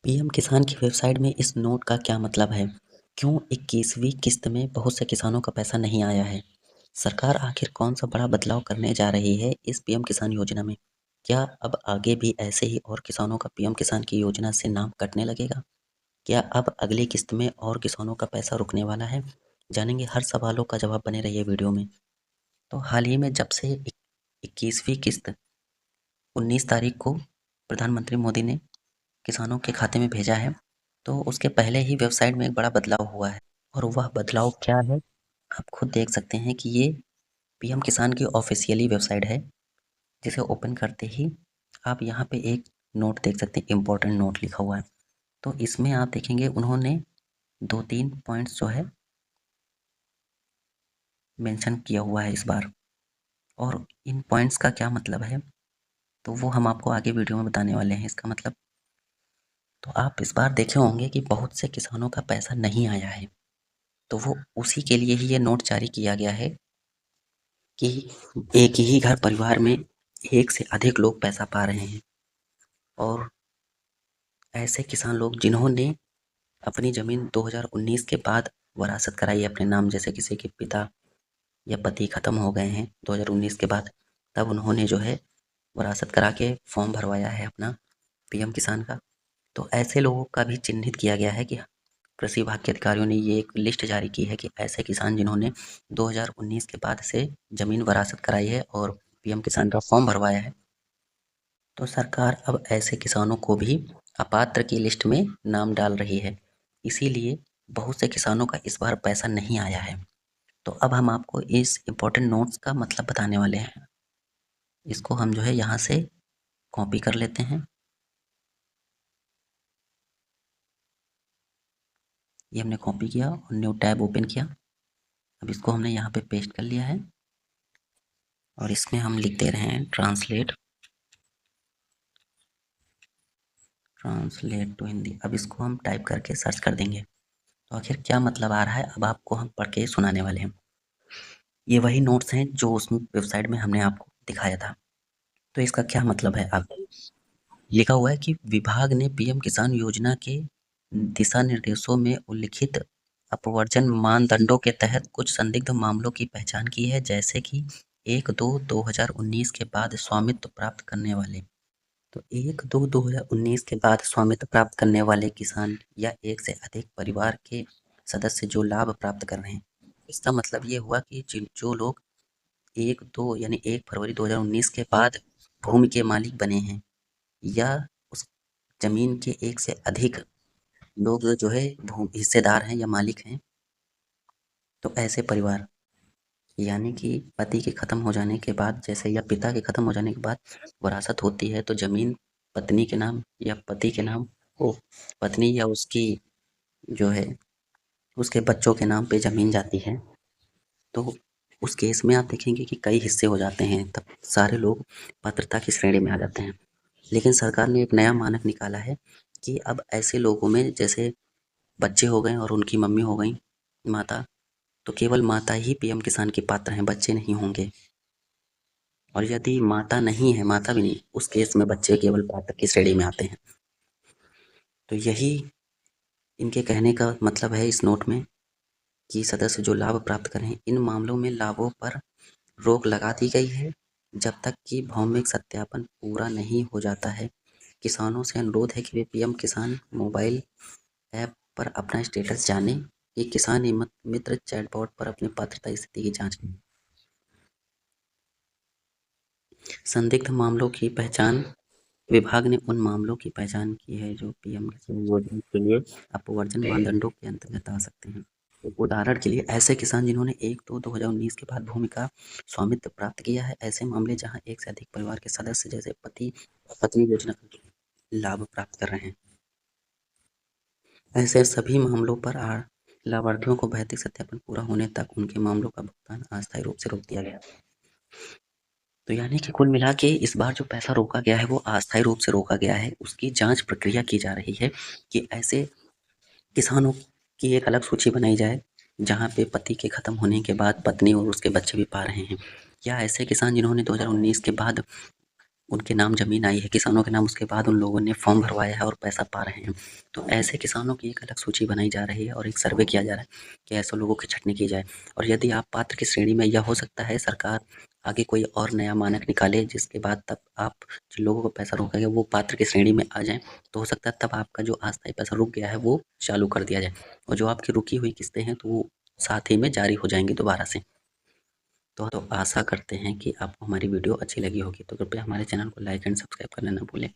PM किसान की website में इस नोट का क्या मतलब है? क्यों 21वीं किस्त में बहुत से किसानों का पैसा नहीं आया है? सरकार आखिर कौन-सा बड़ा बदलाव करने जा रही है इस पीएम किसान योजना में? क्या अब आगे भी ऐसे ही और किसानों का पीएम किसान की योजना से नाम कटने लगेगा? क्या अब अगली किस्त में और किसानों का पैसा रुकने वाला है? जानेंगे हर सवालों का जवाब बने रहिए वीडियो में। तो हाल ही में जब से 21वीं किस्त 19 तारीख को प्रधानमंत्री मोदी ने किसानों के खाते में भेजा है, तो उसके पहले ही वेबसाइट में एक बड़ा बदलाव हुआ है और वह बदलाव क्या है, आप खुद देख सकते हैं कि ये पीएम किसान की ऑफ़िशियली वेबसाइट है, जिसे ओपन करते ही आप यहाँ पे एक नोट देख सकते हैं, इम्पोर्टेंट नोट लिखा हुआ है। तो इसमें आप देखेंगे उन्होंने 2-3 पॉइंट्स जो है मेंशन किया हुआ है इस बार और इन पॉइंट्स का क्या मतलब है, तो वो हम आपको आगे वीडियो में बताने वाले हैं। इसका मतलब तो आप इस बार देखे होंगे कि बहुत से किसानों का पैसा नहीं आया है। तो वो उसी के लिए ही ये नोट जारी किया गया है कि एक ही घर परिवार में एक से अधिक लोग पैसा पा रहे हैं और ऐसे किसान लोग जिन्होंने अपनी ज़मीन 2019 के बाद वरासत कराई अपने नाम, जैसे किसी के पिता या पति ख़त्म हो गए हैं 2019 के बाद, तब उन्होंने जो है वरासत करा के फॉर्म भरवाया है अपना पीएम किसान का। तो ऐसे लोगों का भी चिन्हित किया गया है कि कृषि विभाग के अधिकारियों ने ये एक लिस्ट जारी की है कि ऐसे किसान जिन्होंने 2019 के बाद से ज़मीन वरासत कराई है और पीएम किसान का फॉर्म भरवाया है, तो सरकार अब ऐसे किसानों को भी अपात्र की लिस्ट में नाम डाल रही है। इसीलिए बहुत से किसानों का इस बार पैसा नहीं आया है। तो अब हम आपको इस इम्पोर्टेंट नोट्स का मतलब बताने वाले हैं। इसको हम जो है यहाँ से कॉपी कर लेते हैं। ये हमने कॉपी किया और न्यू टैब ओपन किया। अब इसको हमने यहाँ पे पेस्ट कर लिया है और इसमें हम लिख दे रहे हैं ट्रांसलेट टू हिंदी। अब इसको हम टाइप करके सर्च कर देंगे। तो आखिर क्या मतलब आ रहा है, अब आपको हम पढ़ के सुनाने वाले हैं। ये वही नोट्स हैं जो उस वेबसाइट में हमने आपको दिखाया था। तो इसका क्या मतलब है, अब लिखा हुआ है कि विभाग ने पीएम किसान योजना के दिशा निर्देशों में उल्लिखित अपवर्जन मानदंडों के तहत कुछ संदिग्ध मामलों की पहचान की है, जैसे कि 1-2-2019 के बाद स्वामित्व प्राप्त करने वाले। तो 1-2-2019 के बाद स्वामित्व प्राप्त करने वाले किसान या एक से अधिक परिवार के सदस्य जो लाभ प्राप्त कर रहे हैं। इसका मतलब ये हुआ कि जो लोग 1-2 यानी 1 फरवरी 2019 के बाद भूमि के मालिक बने हैं या उस ज़मीन के एक से अधिक लोग जो है हिस्सेदार हैं या मालिक हैं, तो ऐसे परिवार यानी कि पति के ख़त्म हो जाने के बाद जैसे या पिता के ख़त्म हो जाने के बाद वरासत होती है, तो ज़मीन पत्नी के नाम या पति के नाम हो, पत्नी या उसकी जो है उसके बच्चों के नाम पे ज़मीन जाती है। तो उस केस में आप देखेंगे कि कई हिस्से हो जाते हैं, तब सारे लोग पात्रता की श्रेणी में आ जाते हैं। लेकिन सरकार ने एक नया मानक निकाला है कि अब ऐसे लोगों में जैसे बच्चे हो गए और उनकी मम्मी हो गई माता, तो केवल माता ही पीएम किसान के पात्र हैं, बच्चे नहीं होंगे। और यदि माता नहीं है, माता भी नहीं, उस केस में बच्चे केवल पात्र की श्रेणी में आते हैं। तो यही इनके कहने का मतलब है इस नोट में कि सदस्य जो लाभ प्राप्त करें, इन मामलों में लाभों पर रोक लगा दी गई है, जब तक कि भौमिक सत्यापन पूरा नहीं हो जाता है। किसानों से अनुरोध है कि वे पीएम किसान मोबाइल ऐप पर अपना स्टेटस जानें कि किसान मित्र चैटबॉट पर अपनी पात्रता स्थिति की जांच करें। संदिग्ध मामलों की पहचान विभाग ने उन मामलों की पहचान की है जो पीएम किसान योजना के लिए अपवर्जन मानदंडों के अंतर्गत आ सकते हैं। उदाहरण के लिए ऐसे किसान जिन्होंने 1-2-2019 के बाद भूमि का स्वामित्व प्राप्त किया है, ऐसे मामले जहां एक से अधिक परिवार के सदस्य जैसे पति पत्नी योजना का लाभ प्राप्त कर रहे हैं, ऐसे सभी मामलों पर लाभार्थियों को भौतिक सत्यापन पूरा होने तक उनके मामलों का भुगतान अस्थायी रूप से रोक दिया गया। तो यानी कि कुल मिला के इस बार जो पैसा रोका गया है वो अस्थायी रूप से रोका गया है। उसकी जांच प्रक्रिया की जा रही है कि ऐसे किसानों की एक अलग सूची बनाई जाए जहाँ पे पति के ख़त्म होने के बाद पत्नी और उसके बच्चे भी पा रहे हैं, या ऐसे किसान जिन्होंने 2019 के बाद उनके नाम ज़मीन आई है, किसानों के नाम, उसके बाद उन लोगों ने फॉर्म भरवाया है और पैसा पा रहे हैं। तो ऐसे किसानों की एक अलग सूची बनाई जा रही है और एक सर्वे किया जा रहा है कि ऐसे लोगों की छँटनी की जाए। और यदि आप पात्र की श्रेणी में, या हो सकता है सरकार आगे कोई और नया मानक निकाले जिसके बाद तब आप जिन लोगों को पैसा रोका गया वो पात्र की श्रेणी में आ जाएँ, तो हो सकता है तब आपका जो अस्थायी पैसा रुक गया है वो चालू कर दिया जाए, और जो आपकी रुकी हुई किस्तें हैं तो वो साथ ही में जारी हो जाएँगी दोबारा से। तो आशा करते हैं कि आपको हमारी वीडियो अच्छी लगी होगी, तो कृपया हमारे चैनल को लाइक एंड सब्सक्राइब करना ना भूलें।